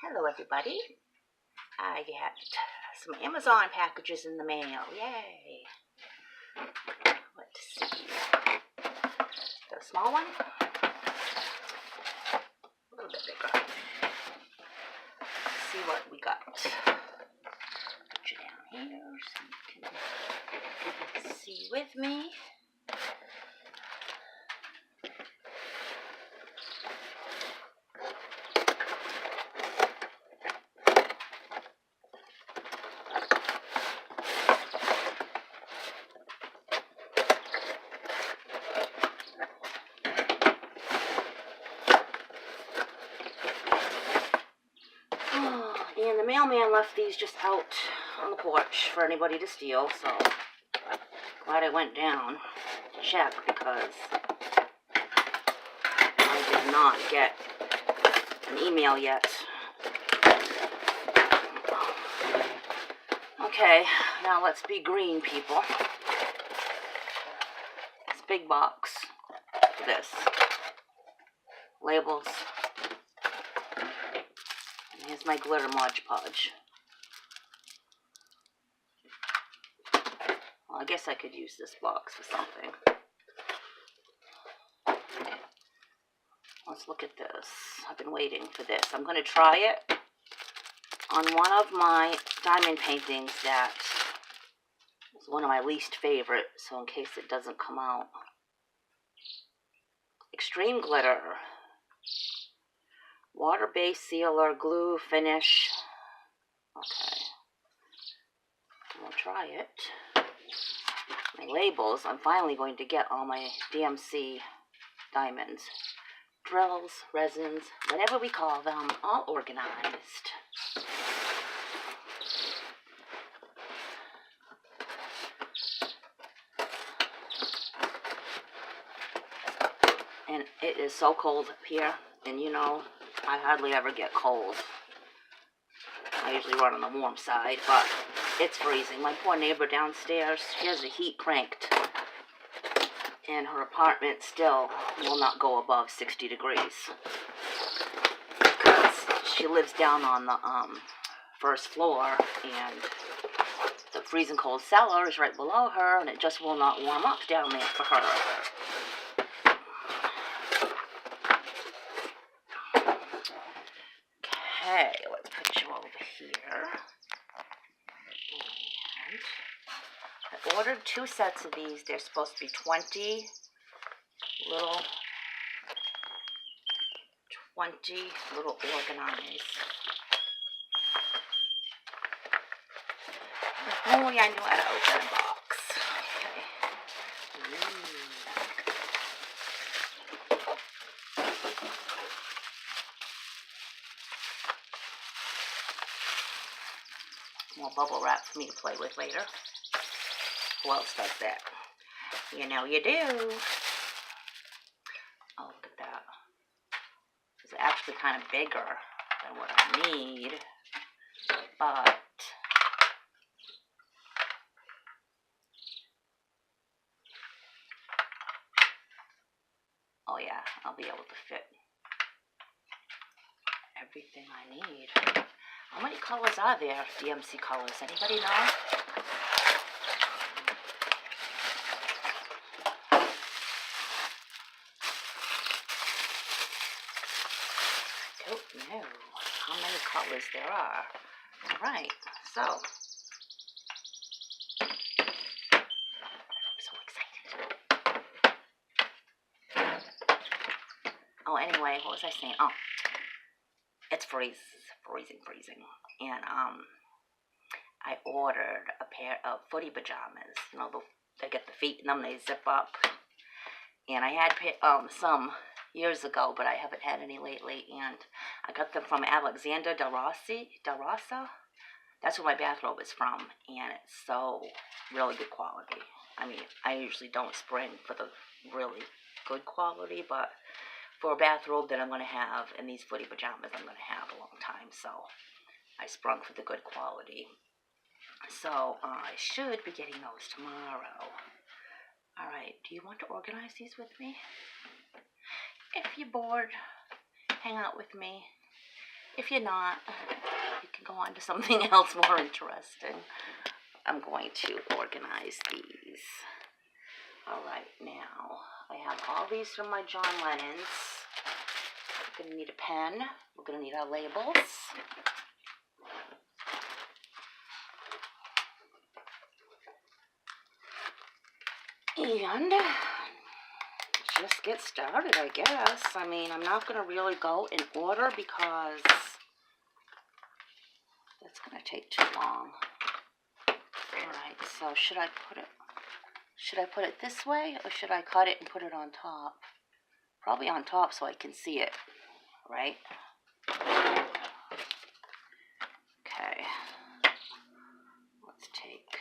Hello everybody. I got some Amazon packages in the mail. Yay. Let's see. Got a small one. A little bit bigger. Let's see what we got. Put you down here so you can see with me. And the mailman left these just out on the porch for anybody to steal, so glad I went down to check because I did not get an email yet. Okay, now let's be green, people. This big box for this. Labels. And here's my glitter Mod Podge. Well, I guess I could use this box for something. Let's look at this. I've been waiting for this. I'm going to try it on one of my diamond paintings that is one of my least favorite, so in case it doesn't come out. Extreme Glitter. Water-based sealer, glue, finish. Okay. We'll try it. My labels. I'm finally going to get all my DMC diamonds. Drills, resins, whatever we call them, all organized. And it is so cold up here, and you know, I hardly ever get cold. I usually run on the warm side, but it's freezing. My poor neighbor downstairs, she has the heat cranked, and her apartment still will not go above 60 degrees. Because she lives down on the first floor, and the freezing cold cellar is right below her, and it just will not warm up down there for her. Okay, let's put you over here. And I ordered 2 sets of these. They're supposed to be 20 little organized. If only I knew how to open a box. Okay. More bubble wrap for me to play with later. Who else does that? You know you do. Oh, look at that. It's actually kind of bigger than what I need, but oh yeah, I'll be able to fit everything I need. How many colors are there, DMC colors? Anybody know? I don't know how many colors there are. Alright, so I'm so excited. Oh, anyway, what was I saying? Oh, it's freezing. And I ordered a pair of footy pajamas. You know, they get the feet in them, they zip up. And I had some years ago, but I haven't had any lately. And I got them from Alexander Del Rosa. That's where my bathrobe is from, and it's so really good quality. I mean, I usually don't spring for the really good quality, but for a bathrobe that I'm going to have and these footy pajamas I'm going to have a long time, so I sprung for the good quality. So I should be getting those tomorrow. Alright, do you want to organize these with me? If you're bored, hang out with me. If you're not, you can go on to something else more interesting. I'm going to organize these. Alright, now I have all these from my John Lennon's. We're going to need a pen. We're going to need our labels. And just get started, I guess. I mean, I'm not going to really go in order because that's going to take too long. Alright, so should I put it this way, or should I cut it and put it on top? Probably on top so I can see it, right? Okay. Let's take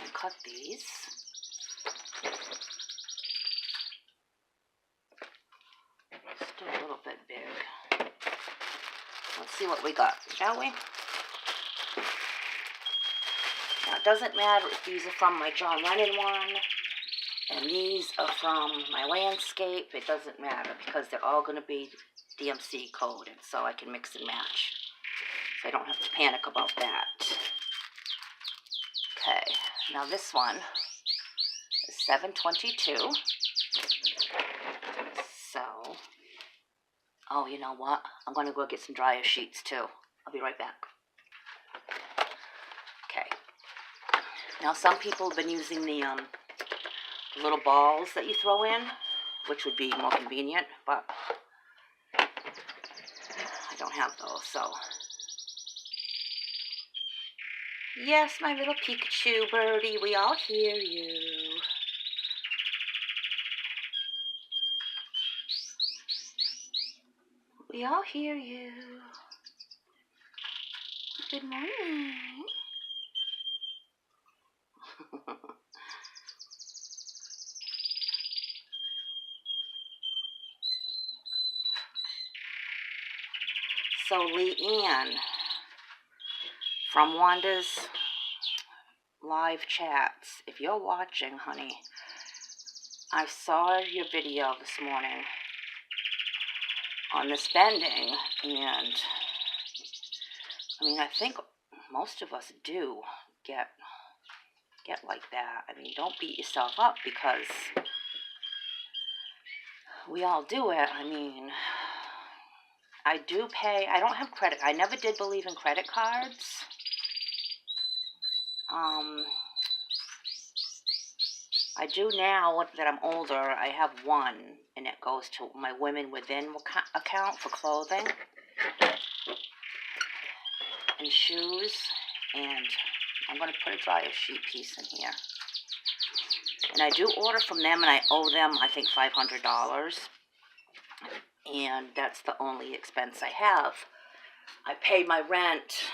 and cut these. Still a little bit big. Let's see what we got, shall we? Now, it doesn't matter if these are from my John Lennon one and these are from my landscape. It doesn't matter because they're all going to be DMC coded, so I can mix and match. So I don't have to panic about that. Okay, now this one is 722. So, oh, you know what? I'm going to go get some dryer sheets too. I'll be right back. Okay. Now some people have been using the little balls that you throw in, which would be more convenient, but I don't have those, so. Yes, my little Pikachu birdie, we all hear you. We all hear you. Good morning. So Leanne from Wanda's live chats, if you're watching, honey, I saw your video this morning on the spending, and I mean, I think most of us do get like that. I mean, don't beat yourself up because we all do it. I mean, I do pay. I don't have credit. I never did believe in credit cards. I do now that I'm older. I have one, and it goes to my Women Within account for clothing and shoes. And I'm going to put a dryer sheet piece in here. And I do order from them, and I owe them, I think, $500. And that's the only expense I have. I pay my rent,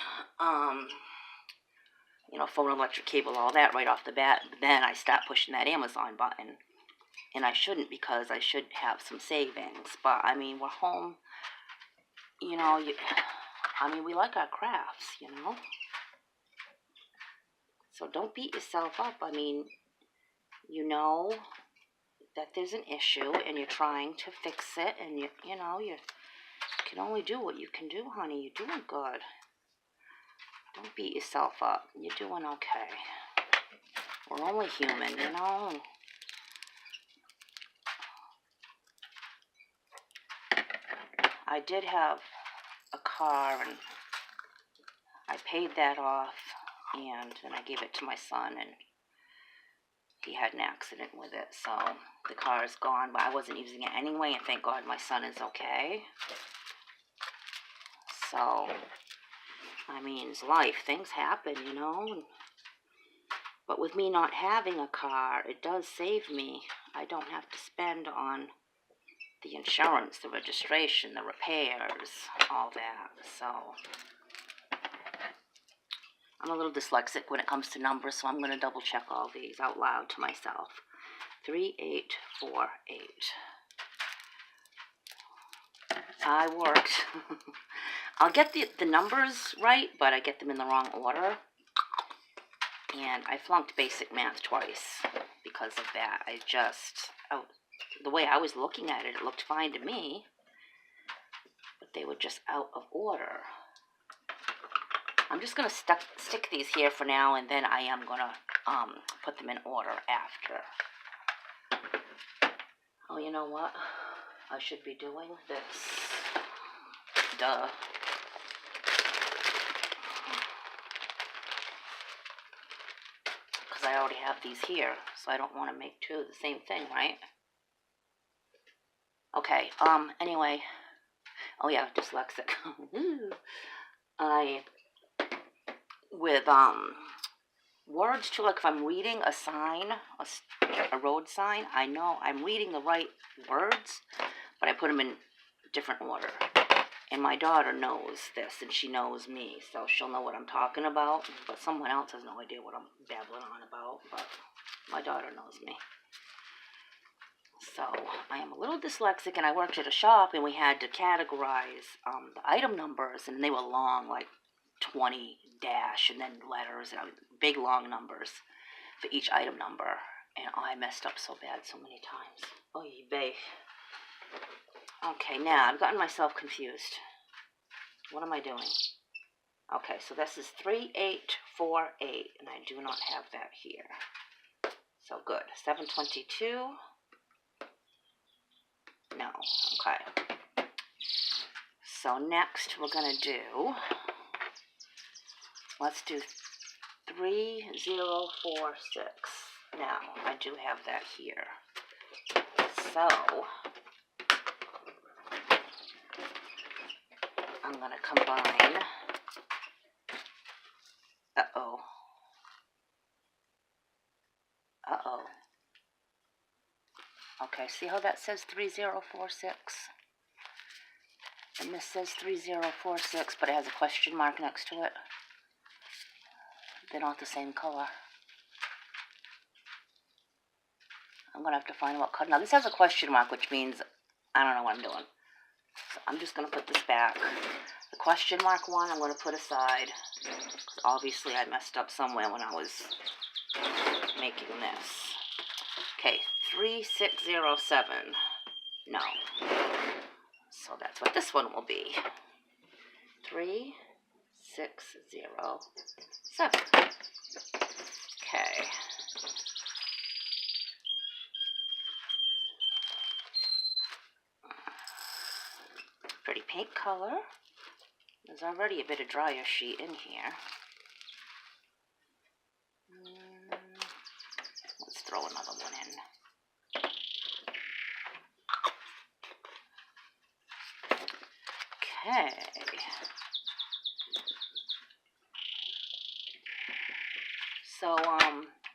you know, phone, electric, cable, all that right off the bat. But then I start pushing that Amazon button. And I shouldn't, because I should have some savings. But, I mean, we're home, you know, I mean, we like our crafts, you know. So don't beat yourself up. I mean, you know that there's an issue and you're trying to fix it, and you know, you can only do what you can do, honey. You're doing good. Don't beat yourself up. You're doing okay. We're only human, you know. I did have a car, and I paid that off, and then I gave it to my son, and he had an accident with it, so the car is gone, but I wasn't using it anyway, and thank God my son is okay. So, I mean, it's life. Things happen, you know. But with me not having a car, it does save me. I don't have to spend on the insurance, the registration, the repairs, all that. So, I'm a little dyslexic when it comes to numbers, so I'm going to double check all these out loud to myself. 3848. I worked. I'll get the numbers right, but I get them in the wrong order. And I flunked basic math twice because of that. The way I was looking at it, it looked fine to me, but they were just out of order. I'm just going to stick these here for now, and then I am going to put them in order after. Oh, you know what? I should be doing this. Duh. Because I already have these here, so I don't want to make two of the same thing, right? Okay, anyway. Oh yeah, dyslexic. With words too, like if I'm reading a sign, a road sign, I know I'm reading the right words, but I put them in different order. And my daughter knows this, and she knows me, so she'll know what I'm talking about, but someone else has no idea what I'm babbling on about, but my daughter knows me. So I am a little dyslexic, and I worked at a shop, and we had to categorize the item numbers, and they were long, like 20 dash, and then letters, and big long numbers for each item number. And I messed up so bad so many times. Oh, babe. Okay, now I've gotten myself confused. What am I doing? Okay, so this is 3848, and I do not have that here. So good. 722. No. Okay. So next we're going to do, let's do 3046. Now, I do have that here. So, I'm going to combine, uh-oh. Okay, see how that says 3046? And this says 3046, but it has a question mark next to it. They're not the same color. I'm going to have to find what color. Now, this has a question mark, which means I don't know what I'm doing. So I'm just going to put this back. The question mark one I'm going to put aside. Because obviously I messed up somewhere when I was making this. Okay, 3607. No. So that's what this one will be. 3607. Okay. Pretty paint color. There's already a bit of dryer sheet in here. Let's throw another one in. Okay. So,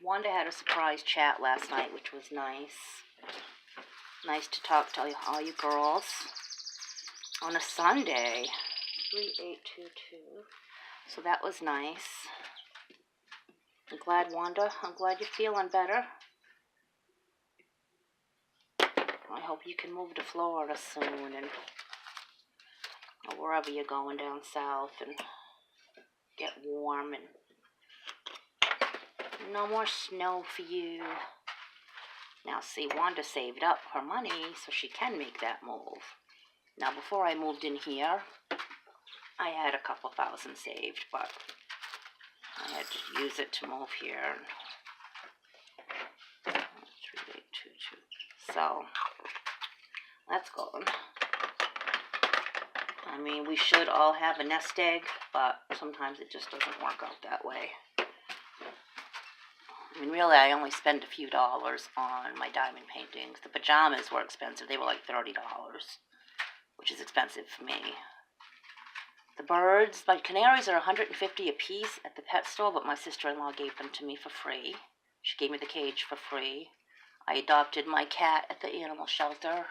Wanda had a surprise chat last night, which was nice. Nice to talk to all you girls on a Sunday. 3822. So that was nice. I'm glad, Wanda. I'm glad you're feeling better. I hope you can move to Florida soon, and or wherever you're going down south, and get warm, and no more snow for you. Now, see, Wanda saved up her money so she can make that move. Now, before I moved in here, I had a couple thousand saved, but I had to use it to move here. 3822. So, that's good. I mean, we should all have a nest egg, but sometimes it just doesn't work out that way. I mean, really, I only spend a few dollars on my diamond paintings. The pajamas were expensive. They were like $30, which is expensive for me. The birds, my canaries are $150 a piece at the pet store, but my sister-in-law gave them to me for free. She gave me the cage for free. I adopted my cat at the animal shelter.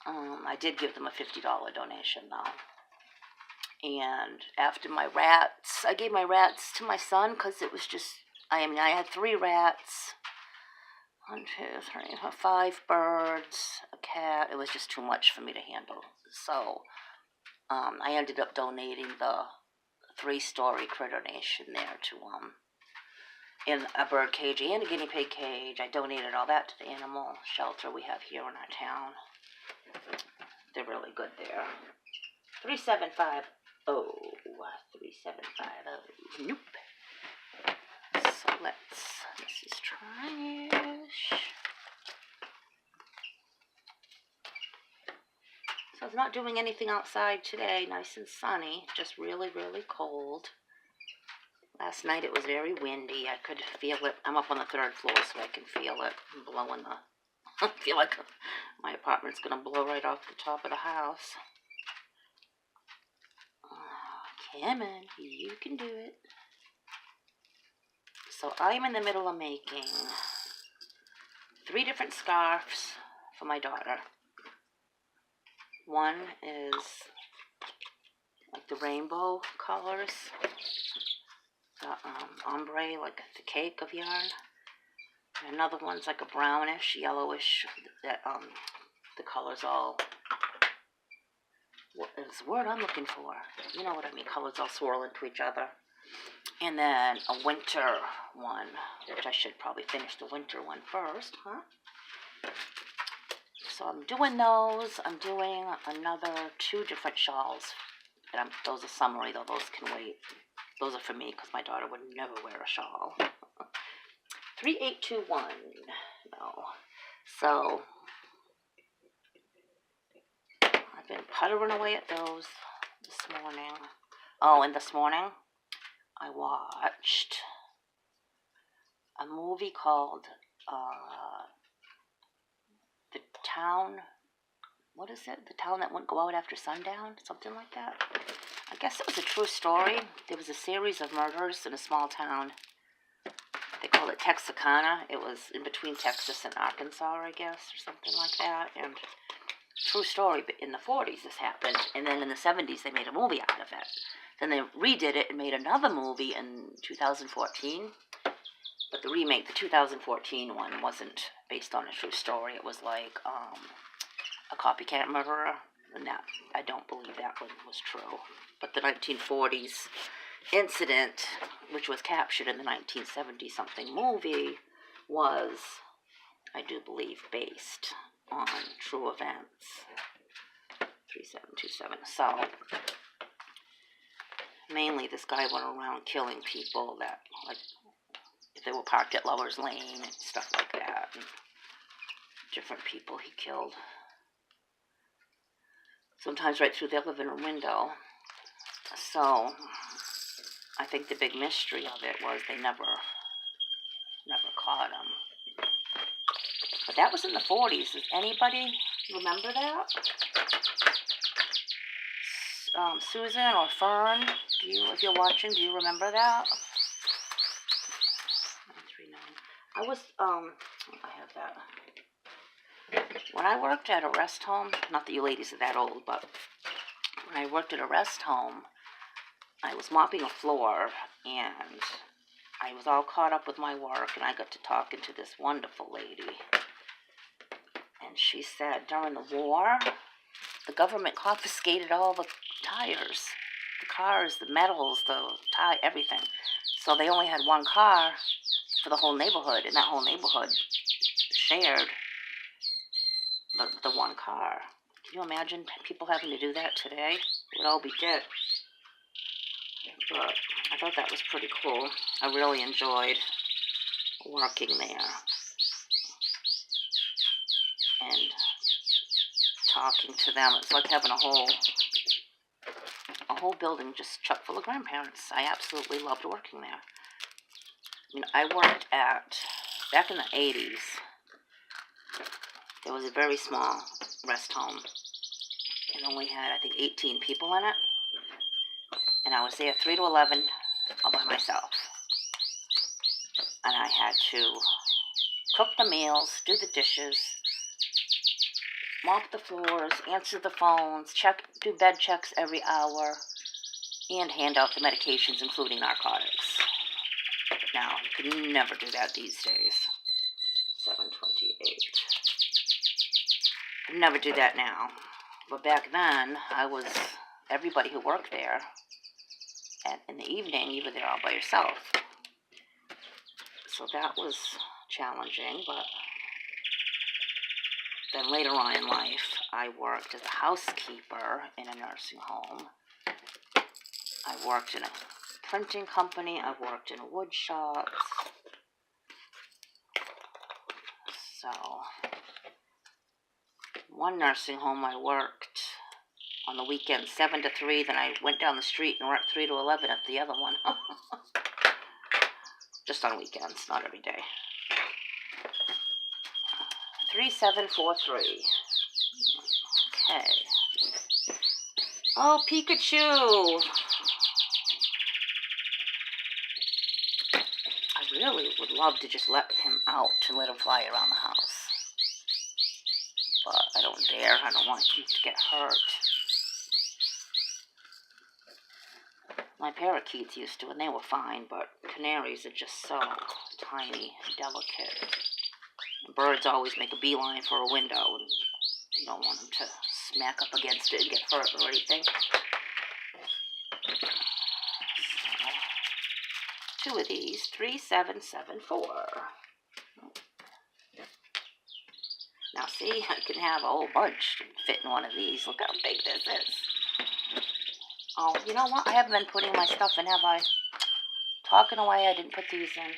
I did give them a $50 donation, though. And after my rats, I gave my rats to my son because it was just, I had 3 rats, 1, 2, 3, 5 birds, a cat. It was just too much for me to handle. So I ended up donating the 3-story Critter Nation there to in a bird cage and a guinea pig cage. I donated all that to the animal shelter we have here in our town. They're really good there. 3750. 3750. Nope. So this is trash. So it's not doing anything outside today. Nice and sunny. Just really, really cold. Last night it was very windy. I could feel it. I'm up on the 3rd floor, so I can feel it blowing the... I feel like my apartment's going to blow right off the top of the house. Oh, Cameron, you can do it. So I'm in the middle of making 3 different scarves for my daughter. One is like the rainbow colors. Ombre, like the cake of yarn. And another one's like a brownish, yellowish, that the colors all, what is the word I'm looking for? You know what I mean, colors all swirl into each other. And then a winter one, which I should probably finish the winter one first, huh? So I'm doing those. I'm doing another 2 different shawls. And those are summery, though. Those can wait. Those are for me, because my daughter would never wear a shawl. 3821. No. So, I've been puttering away at those this morning. Oh, and this morning, I watched a movie called The Town... What is it? The Town That Wouldn't Go Out After Sundown? Something like that. I guess it was a true story. There was a series of murders in a small town. They call it Texarkana. It was in between Texas and Arkansas, I guess, or something like that. And true story, but in the 40s this happened. And then in the 70s they made a movie out of it. Then they redid it and made another movie in 2014. But the remake, the 2014 one, wasn't based on a true story. It was like a copycat murderer. And that, I don't believe that one was true. But the 1940s incident, which was captured in the 1970-something movie, was, I do believe, based on true events. 3727. So, mainly this guy went around killing people that, like, if they were parked at Lover's Lane and stuff like that. And different people he killed. Sometimes right through their living room window. So, I think the big mystery of it was they never caught him. But that was in the 40s. Does anybody remember that? Susan or Fern, if you're watching, do you remember that? 939. I was, I have that. When I worked at a rest home, not that you ladies are that old, but when I worked at a rest home, I was mopping a floor, and I was all caught up with my work, and I got to talking to this wonderful lady. And she said during the war, the government confiscated all the tires, the cars, the metals, the tie, everything. So they only had one car for the whole neighborhood, and that whole neighborhood shared the one car. Can you imagine people having to do that today? We'd all be dead. But I thought that was pretty cool. I really enjoyed working there and talking to them. It's like having a whole building just chock full of grandparents. I absolutely loved working there. You know, I worked back in the 80s, there was a very small rest home. It only had, I think, 18 people in it. And I was there 3 to 11 all by myself. And I had to cook the meals, do the dishes, mop the floors, answer the phones, do bed checks every hour, and hand out the medications, including narcotics. Now, you could never do that these days. 728. Could never do that now. But back then, everybody who worked there, and in the evening, you were there all by yourself. So that was challenging, but then later on in life, I worked as a housekeeper in a nursing home. I worked in a printing company. I worked in wood shops. So, one nursing home I worked on the weekend 7 to 3. Then I went down the street and worked 3 to 11 at the other one. Just on weekends, not every day. 3743. Okay. Oh, Pikachu! I really would love to just let him out and let him fly around the house. But I don't dare. I don't want him to get hurt. My parakeets used to, and they were fine, but canaries are just so tiny and delicate. And birds always make a beeline for a window, and you don't want them to smack up against it and get hurt or anything. So, 2 of these, 3774. Now see, I can have a whole bunch fit in one of these. Look how big this is. Oh, you know what? I haven't been putting my stuff in, have I? Talking away, I didn't put these in.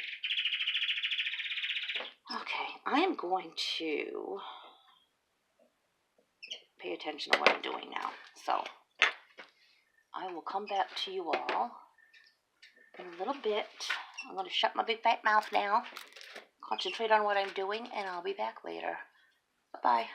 Okay, I am going to pay attention to what I'm doing now. So, I will come back to you all in a little bit. I'm going to shut my big fat mouth now, concentrate on what I'm doing, and I'll be back later. Bye-bye.